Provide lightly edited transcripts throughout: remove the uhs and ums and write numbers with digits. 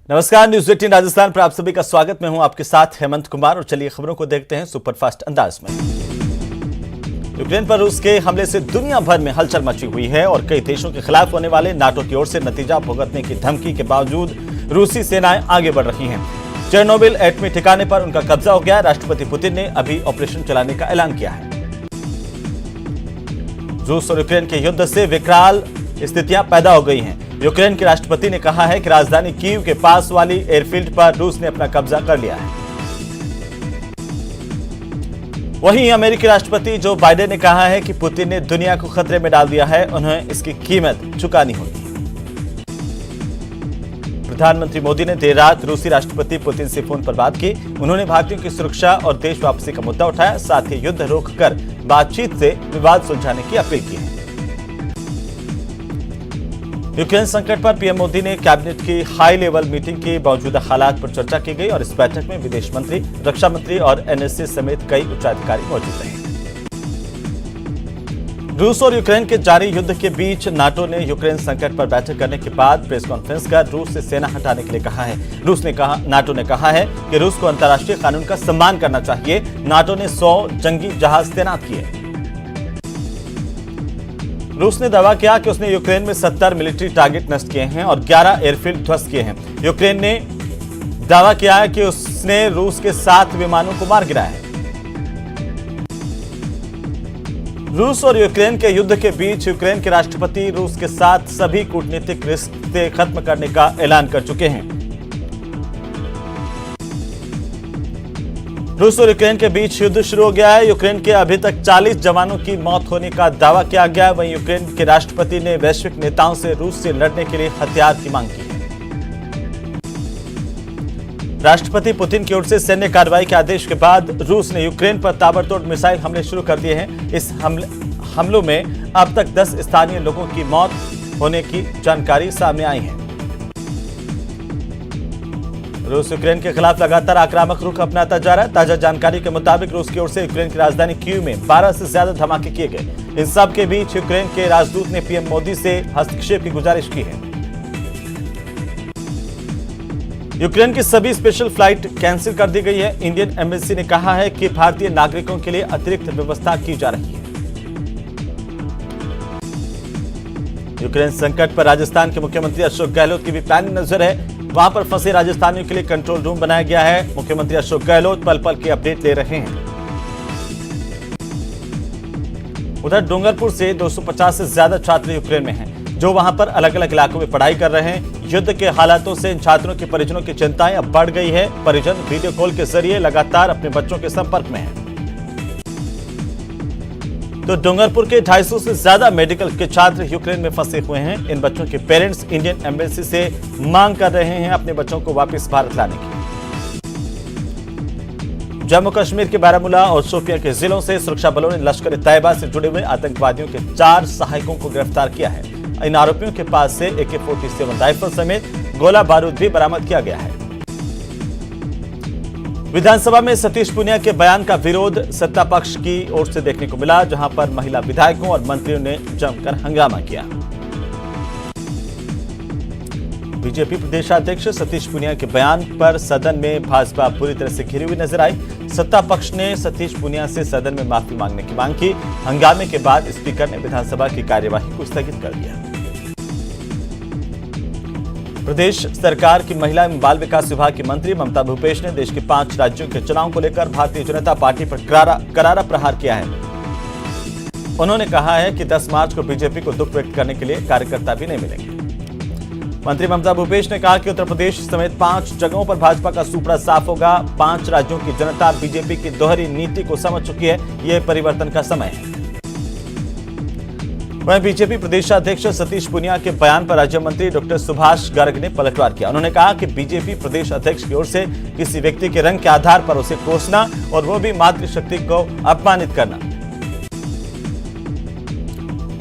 नमस्कार, न्यूज 18 राजस्थान पर आप सभी का स्वागत। मैं हूं आपके साथ हेमंत कुमार और चलिए खबरों को देखते हैं सुपरफास्ट अंदाज में। यूक्रेन पर रूस के हमले से दुनिया भर में हलचल मची हुई है और कई देशों के खिलाफ होने वाले नाटो की ओर से नतीजा भुगतने की धमकी के बावजूद रूसी सेनाएं आगे बढ़ रही हैं। चेरनोबिल एटमी ठिकाने पर उनका कब्जा हो गया। राष्ट्रपति पुतिन ने अभी ऑपरेशन चलाने का ऐलान किया है। रूस और यूक्रेन के युद्ध से विकराल स्थितियां पैदा हो गई हैं। यूक्रेन के राष्ट्रपति ने कहा है कि राजधानी कीव के पास वाली एयरफील्ड पर रूस ने अपना कब्जा कर लिया है। वहीं अमेरिकी राष्ट्रपति जो बाइडेन ने कहा है कि पुतिन ने दुनिया को खतरे में डाल दिया है, उन्हें इसकी कीमत चुकानी होगी। प्रधानमंत्री मोदी ने देर रात रूसी राष्ट्रपति पुतिन से फोन पर बात की। उन्होंने भारतीयों की सुरक्षा और देश वापसी का मुद्दा उठाया, साथ ही युद्ध रोककर बातचीत से विवाद सुलझाने की अपील की है। यूक्रेन संकट पर पीएम मोदी ने कैबिनेट की हाई लेवल मीटिंग की मौजूदा हालात पर चर्चा की गई और इस बैठक में विदेश मंत्री, रक्षा मंत्री और एनएसए समेत कई उच्चाधिकारी मौजूद रहे। रूस और यूक्रेन के जारी युद्ध के बीच नाटो ने यूक्रेन संकट पर बैठक करने के बाद प्रेस कॉन्फ्रेंस कर रूस से सेना हटाने के लिए कहा है। नाटो ने कहा है कि रूस को अंतर्राष्ट्रीय कानून का सम्मान करना चाहिए। नाटो ने 100 जंगी जहाज तैनात किए। रूस ने दावा किया कि उसने यूक्रेन में 70 मिलिट्री टारगेट नष्ट किए हैं और 11 एयरफील्ड ध्वस्त किए हैं। यूक्रेन ने दावा किया है कि उसने रूस के 7 विमानों को मार गिराया है। रूस और यूक्रेन के युद्ध के बीच यूक्रेन के राष्ट्रपति रूस के साथ सभी कूटनीतिक रिश्ते खत्म करने का ऐलान कर चुके हैं। रूस और यूक्रेन के बीच युद्ध शुरू हो गया है। यूक्रेन के अभी तक 40 जवानों की मौत होने का दावा किया गया। वहीं यूक्रेन के राष्ट्रपति ने वैश्विक नेताओं से रूस से लड़ने के लिए हथियार की मांग की है। राष्ट्रपति पुतिन की ओर से सैन्य कार्रवाई के आदेश के बाद रूस ने यूक्रेन पर ताबड़तोड़ मिसाइल हमले शुरू कर दिए हैं। इस हमलों में अब तक 10 स्थानीय लोगों की मौत होने की जानकारी सामने आई है। रूस यूक्रेन के खिलाफ लगातार आक्रामक रुख अपनाता जा रहा है। ताजा जानकारी के मुताबिक रूस की ओर से यूक्रेन की राजधानी कीव में 12 से ज्यादा धमाके किए गए। इन सब के बीच यूक्रेन के राजदूत ने पीएम मोदी से हस्तक्षेप की गुजारिश की है। यूक्रेन की सभी स्पेशल फ्लाइट कैंसिल कर दी गई है। इंडियन एम्बेसी ने कहा है कि भारतीय नागरिकों के लिए अतिरिक्त व्यवस्था की जा रही है। यूक्रेन संकट पर राजस्थान के मुख्यमंत्री अशोक गहलोत की भी पैनी नजर है। वहां पर फंसे राजस्थानियों के लिए कंट्रोल रूम बनाया गया है। मुख्यमंत्री अशोक गहलोत पल पल की अपडेट ले रहे हैं। उधर डूंगरपुर से 250 से ज्यादा छात्र यूक्रेन में हैं, जो वहां पर अलग अलग इलाकों में पढ़ाई कर रहे हैं। युद्ध के हालातों से इन छात्रों के परिजनों की चिंताएं अब बढ़ गई है। परिजन वीडियो कॉल के जरिए लगातार अपने बच्चों के संपर्क में हैं। तो डूंगरपुर के 250 से ज्यादा मेडिकल के छात्र यूक्रेन में फंसे हुए हैं। इन बच्चों के पेरेंट्स इंडियन एम्बेसी से मांग कर रहे हैं अपने बच्चों को वापस भारत लाने की। जम्मू कश्मीर के बारामूला और शोपियां के जिलों से सुरक्षा बलों ने लश्कर ए तैयबा से जुड़े हुए आतंकवादियों के 4 सहायकों को गिरफ्तार किया है। इन आरोपियों के पास से AK-47 राइफल समेत गोला बारूद भी बरामद किया गया है। विधानसभा में सतीश पूनिया के बयान का विरोध सत्ता पक्ष की ओर से देखने को मिला, जहां पर महिला विधायकों और मंत्रियों ने जमकर हंगामा किया। बीजेपी प्रदेशाध्यक्ष सतीश पूनिया के बयान पर सदन में भाजपा पूरी तरह से घिरी हुई नजर आई। सत्ता पक्ष ने सतीश पूनिया से सदन में माफी मांगने की मांग की। हंगामे के बाद स्पीकर ने विधानसभा की कार्यवाही को स्थगित कर दिया। प्रदेश सरकार की महिला एवं बाल विकास विभाग की मंत्री ममता भूपेश ने देश के 5 राज्यों के चुनाव को लेकर भारतीय जनता पार्टी पर करारा प्रहार किया है। उन्होंने कहा है कि 10 मार्च को बीजेपी को दुख व्यक्त करने के लिए कार्यकर्ता भी नहीं मिलेंगे। मंत्री ममता भूपेश ने कहा कि उत्तर प्रदेश समेत 5 जगहों पर भाजपा का सुपड़ा साफ होगा। 5 राज्यों की जनता बीजेपी की दोहरी नीति को समझ चुकी है। यह परिवर्तन का समय है। वहीं बीजेपी प्रदेशाध्यक्ष सतीश पूनिया के बयान पर राज्य मंत्री डॉक्टर सुभाष गर्ग ने पलटवार किया। उन्होंने कहा कि बीजेपी प्रदेश अध्यक्ष की ओर से किसी व्यक्ति के रंग के आधार पर उसे कोसना और वो भी मातृशक्ति को अपमानित करना।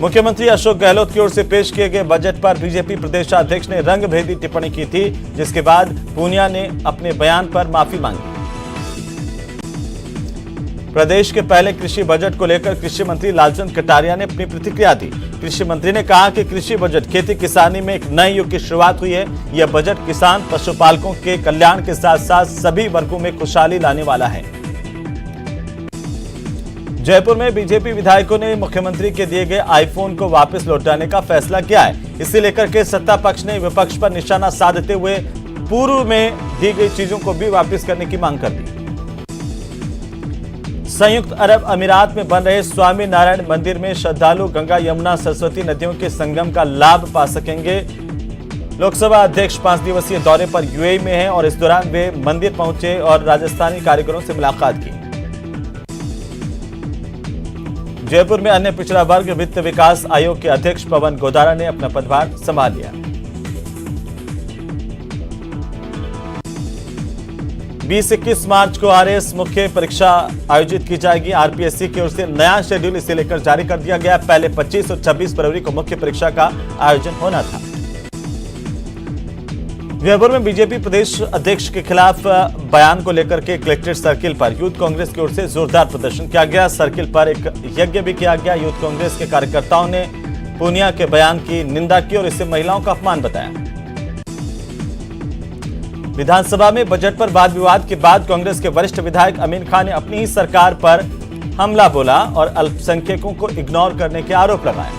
मुख्यमंत्री अशोक गहलोत की ओर से पेश किए गए बजट पर बीजेपी प्रदेशाध्यक्ष ने रंगभेदी टिप्पणी की थी, जिसके बाद पूनिया ने अपने बयान पर माफी मांगी। प्रदेश के पहले कृषि बजट को लेकर कृषि मंत्री लालचंद कटारिया ने अपनी प्रतिक्रिया दी। कृषि मंत्री ने कहा कि कृषि बजट खेती किसानी में एक नए युग की शुरुआत हुई है। यह बजट किसान पशुपालकों के कल्याण के साथ साथ सभी वर्गों में खुशहाली लाने वाला है। जयपुर में बीजेपी विधायकों ने मुख्यमंत्री के दिए गए आईफोन को वापस लौटाने का फैसला किया है। इसे लेकर के सत्ता पक्ष ने विपक्ष पर निशाना साधते हुए पूर्व में दी गई चीजों को भी वापस करने की मांग कर दी। संयुक्त अरब अमीरात में बन रहे स्वामी नारायण मंदिर में श्रद्धालु गंगा यमुना सरस्वती नदियों के संगम का लाभ पा सकेंगे। लोकसभा अध्यक्ष 5 दिवसीय दौरे पर यूएई में हैं और इस दौरान वे मंदिर पहुंचे और राजस्थानी कारीगरों से मुलाकात की। जयपुर में अन्य पिछड़ा वर्ग वित्त विकास आयोग के अध्यक्ष पवन गोदारा ने अपना पदभार संभाल लिया। 20-21 मार्च को आरएएस मुख्य परीक्षा आयोजित की जाएगी। आरपीएससी की ओर से नया शेड्यूल इसे लेकर जारी कर दिया गया। पहले 25 और 26 फरवरी को मुख्य परीक्षा का आयोजन होना था। जयपुर में बीजेपी प्रदेश अध्यक्ष के खिलाफ बयान को लेकर के कलेक्ट्रेट सर्किल पर यूथ कांग्रेस की ओर से जोरदार प्रदर्शन किया गया। सर्किल पर एक यज्ञ भी किया गया। यूथ कांग्रेस के कार्यकर्ताओं ने पूनिया के बयान की निंदा की और इसे महिलाओं का अपमान बताया। विधानसभा में बजट पर वाद विवाद के बाद कांग्रेस के वरिष्ठ विधायक अमीन खान ने अपनी ही सरकार पर हमला बोला और अल्पसंख्यकों को इग्नोर करने के आरोप लगाए।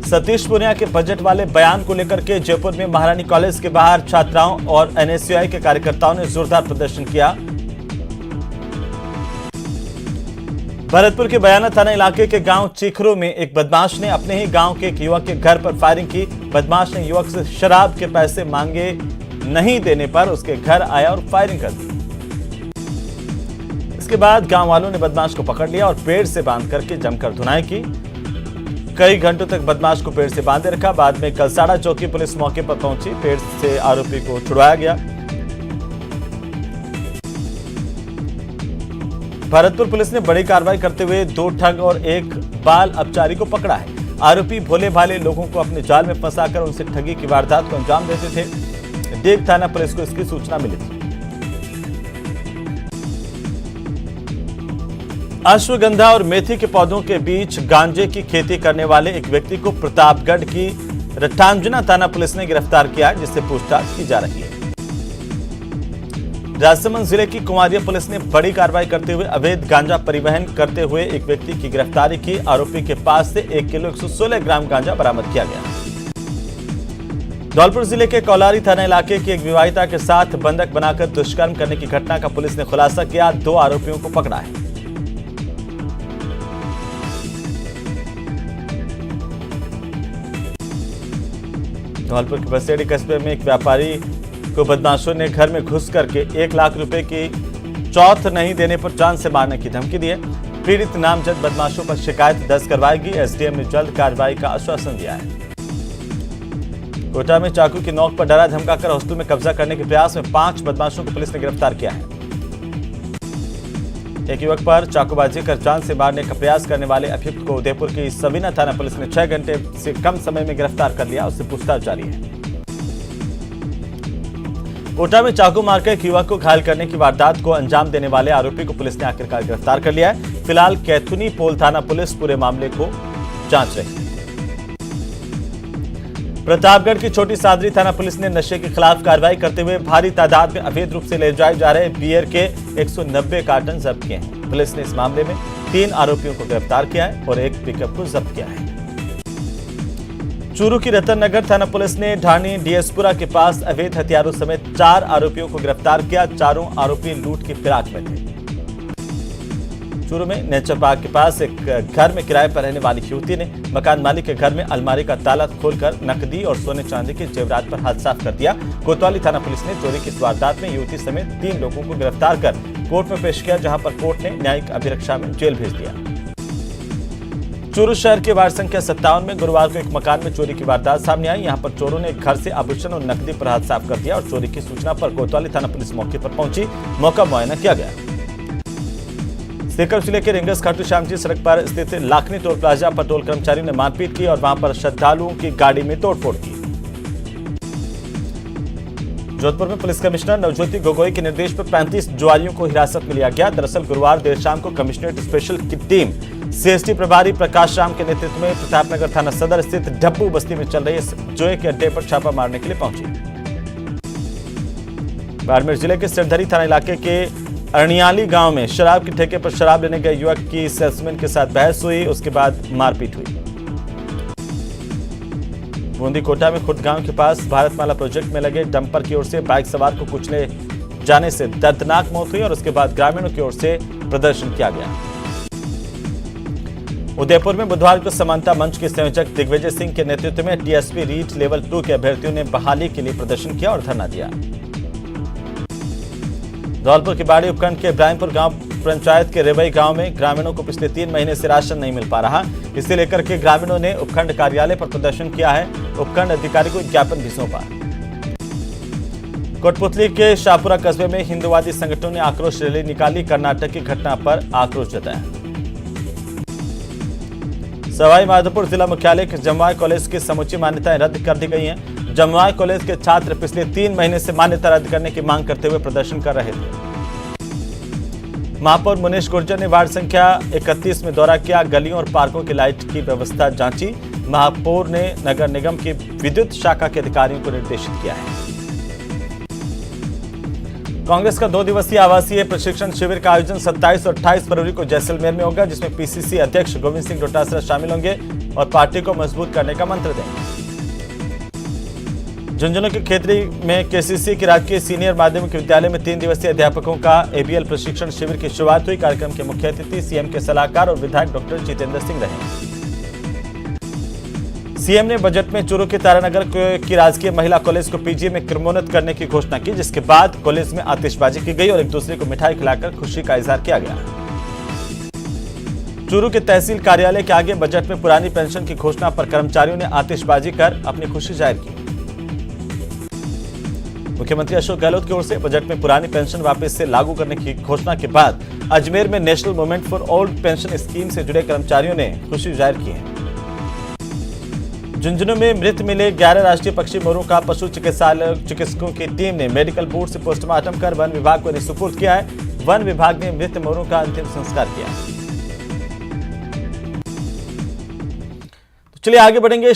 सतीश पूनिया के बजट वाले बयान को लेकर के जयपुर में महारानी कॉलेज के बाहर छात्राओं और एनएसयूआई के कार्यकर्ताओं ने जोरदार प्रदर्शन किया। भरतपुर के बयाना थाना इलाके के गांव चीखरू में एक बदमाश ने अपने ही गांव के एक युवक के घर पर फायरिंग की। बदमाश ने युवक से शराब के पैसे मांगे, नहीं देने पर उसके घर आया और फायरिंग कर दी। इसके बाद गांव वालों ने बदमाश को पकड़ लिया और पेड़ से बांध करके जमकर धुनाई की। कई घंटों तक बदमाश को पेड़ से बांधे रखा। बाद में कलसाड़ा चौकी पुलिस मौके पर पहुंची। पेड़ से आरोपी को छुड़वाया गया। भरतपुर पुलिस ने बड़ी कार्रवाई करते हुए 2 ठग और 1 बाल अपचारी को पकड़ा है। आरोपी भोले भाले लोगों को अपने जाल में फंसाकर उनसे ठगी की वारदात को अंजाम देते थे। डेग थाना पुलिस को इसकी सूचना मिली थी। अश्वगंधा और मेथी के पौधों के बीच गांजे की खेती करने वाले एक व्यक्ति को प्रतापगढ़ की रटांजना थाना पुलिस ने गिरफ्तार किया, जिससे पूछताछ की जा रही है। राजसमंद जिले की कुमारिया पुलिस ने बड़ी कार्रवाई करते हुए अवैध गांजा परिवहन करते हुए एक व्यक्ति की गिरफ्तारी की। आरोपी के पास से 1 किलो 116 ग्राम गांजा बरामद किया गया। धौलपुर जिले के कौलारी थाना इलाके की एक विवाहिता के साथ बंधक बनाकर दुष्कर्म करने की घटना का पुलिस ने खुलासा किया। 2 आरोपियों को पकड़ा है। धौलपुर के बसेड़ी कस्बे में एक व्यापारी को बदमाशों ने घर में घुस करके 1 लाख रुपए की चौथ नहीं देने पर जान से मारने की धमकी दी है। पीड़ित नामजद बदमाशों पर शिकायत दर्ज करवाएगी। एसडीएम ने जल्द कार्रवाई का आश्वासन दिया है। कोटा में चाकू की नोक पर डरा धमकाकर हॉस्टल में कब्जा करने के प्रयास में 5 बदमाशों को पुलिस ने गिरफ्तार किया है। एक युवक पर चाकूबाजी कर जान से मारने का प्रयास करने वाले अभियुक्त को उदयपुर की सवीना थाना पुलिस ने 6 घंटे से कम समय में गिरफ्तार कर लिया। उससे पूछताछ जारी है। कोटा में चाकू मारकर एक युवक को घायल करने की वारदात को अंजाम देने वाले आरोपी को पुलिस ने आखिरकार गिरफ्तार कर लिया है। फिलहाल कैथुनी पोल थाना पुलिस पूरे मामले को जांच रही है। प्रतापगढ़ की छोटी सादरी थाना पुलिस ने नशे के खिलाफ कार्रवाई करते हुए भारी तादाद में अवैध रूप से ले जाए जा रहे बियर के 190 कार्टन जब्त किए हैं। पुलिस ने इस मामले में 3 आरोपियों को गिरफ्तार किया है और एक पिकअप को जब्त किया है। चूरू की रतन नगर थाना पुलिस ने ढाणी डीएसपुरा के पास अवैध हथियारों समेत 4 आरोपियों को गिरफ्तार किया। चारों आरोपी लूट की फिराक में थे। चूरू में नेचर पार्क के पास एक घर में किराए पर रहने वाली युवती ने मकान मालिक के घर में अलमारी का ताला खोलकर नकदी और सोने चांदी के जेवरात पर हाथ साफ कर दिया। कोतवाली थाना पुलिस ने चोरी की इस वारदात में युवती समेत 3 लोगों को गिरफ्तार कर कोर्ट में पेश किया, जहां पर कोर्ट ने न्यायिक अभिरक्षा में जेल भेज दिया। चूरू शहर के वार्ड संख्या 57 में गुरुवार को एक मकान में चोरी की वारदात सामने आई। यहां पर चोरों ने घर से आभूषण और नकदी पर हाथ साफ कर दिया और चोरी की सूचना पर कोतवाली थाना पुलिस मौके पर पहुंची। मौका मुआयना किया गया। सीकर जिले के रिंगस खाटू श्यामजी सड़क पर स्थित लाखनी टोल प्लाजा पर टोल कर्मचारी ने मारपीट की और वहां पर श्रद्धालुओं की गाड़ी में तोड़फोड़ की। जोधपुर में पुलिस कमिश्नर नवज्योति गोगोई के निर्देश पर 35 जुआरियों को हिरासत में लिया गया। दरअसल गुरुवार देर शाम को कमिश्नरेट स्पेशल की टीम सीएसटी प्रभारी प्रकाश राम के नेतृत्व में प्रतापनगर थाना सदर स्थित डब्बू बस्ती में चल रहे जुए के अड्डे पर छापा मारने के लिए पहुंची। बाड़मेर जिले के सिरधरी थाना इलाके के अरनियाली गांव में शराब के ठेके पर शराब लेने गए युवक की सेल्समैन के साथ बहस हुई, उसके बाद मारपीट हुई। बूंदी कोटा में खुर्द गांव के पास भारतमाला प्रोजेक्ट में लगे डंपर की ओर से बाइक सवार को कुचले जाने से दर्दनाक मौत हुई और उसके बाद ग्रामीणों की ओर से प्रदर्शन किया गया। उदयपुर में बुधवार को समानता मंच के संयोजक दिग्विजय सिंह के नेतृत्व में टीएसपी रीट लेवल 2 के अभ्यर्थियों ने बहाली के लिए प्रदर्शन किया और धरना दिया। धौलपुर के बाड़ी उपखंड के इब्राहिमपुर गांव पंचायत के रेवई गांव में ग्रामीणों को पिछले 3 महीने से राशन नहीं मिल पा रहा। इसे लेकर के ग्रामीणों ने उपखंड कार्यालय पर प्रदर्शन किया है। उपखंड अधिकारी को ज्ञापन भी सौंपा। कोटपुतली के शाहपुरा कस्बे में हिंदुवादी संगठनों ने आक्रोश रैली निकाली। कर्नाटक की घटना पर आक्रोश जताया। सवाई माधोपुर जिला मुख्यालय के जमवाय कॉलेज की समूची मान्यताएं रद्द कर दी गई हैं। जमवाय कॉलेज के छात्र पिछले 3 महीने से मान्यता रद्द करने की मांग करते हुए प्रदर्शन कर रहे थे। महापौर मुनीश गुर्जर ने वार्ड संख्या 31 में दौरा किया। गलियों और पार्कों की लाइट की व्यवस्था जांची। महापौर ने नगर निगम की विद्युत शाखा के अधिकारियों को निर्देशित किया है। कांग्रेस का 2 दिवसीय आवासीय प्रशिक्षण शिविर का आयोजन 27 और 28 फरवरी को जैसलमेर में होगा, जिसमें पीसीसी अध्यक्ष गोविंद सिंह डोटासरा शामिल होंगे और पार्टी को मजबूत करने का मंत्र देंगे। झुंझुनू के खेतरी में केसीसी के राजकीय सीनियर माध्यमिक विद्यालय में 3 दिवसीय अध्यापकों का एबीएल प्रशिक्षण शिविर की शुरुआत हुई। कार्यक्रम के मुख्य अतिथि सीएम के सलाहकार और विधायक डॉक्टर जितेंद्र सिंह रहे। सीएम ने बजट में चूरू के तारानगर की राजकीय महिला कॉलेज को पीजी में क्रमोन्नत करने की घोषणा की, जिसके बाद कॉलेज में आतिशबाजी की गई और एक दूसरे को मिठाई खिलाकर खुशी का इजहार किया गया। चूरू के तहसील कार्यालय के आगे बजट में पुरानी पेंशन की घोषणा पर कर्मचारियों ने आतिशबाजी कर अपनी खुशी जाहिर की। मुख्यमंत्री अशोक गहलोत की ओर से बजट में पुरानी पेंशन वापस से लागू करने की घोषणा के बाद अजमेर में national movement for old pension scheme से जुड़े कर्मचारियों ने खुशी जाहिर की है। झुंझुनू में मृत मिले 11 राष्ट्रीय पक्षी मोरों का पशु चिकित्सकों की टीम ने मेडिकल बोर्ड से पोस्टमार्टम कर वन विभाग को सुपुर्द किया है। वन विभाग ने मृत मोरों का अंतिम संस्कार किया। चलिए आगे बढ़ेंगे।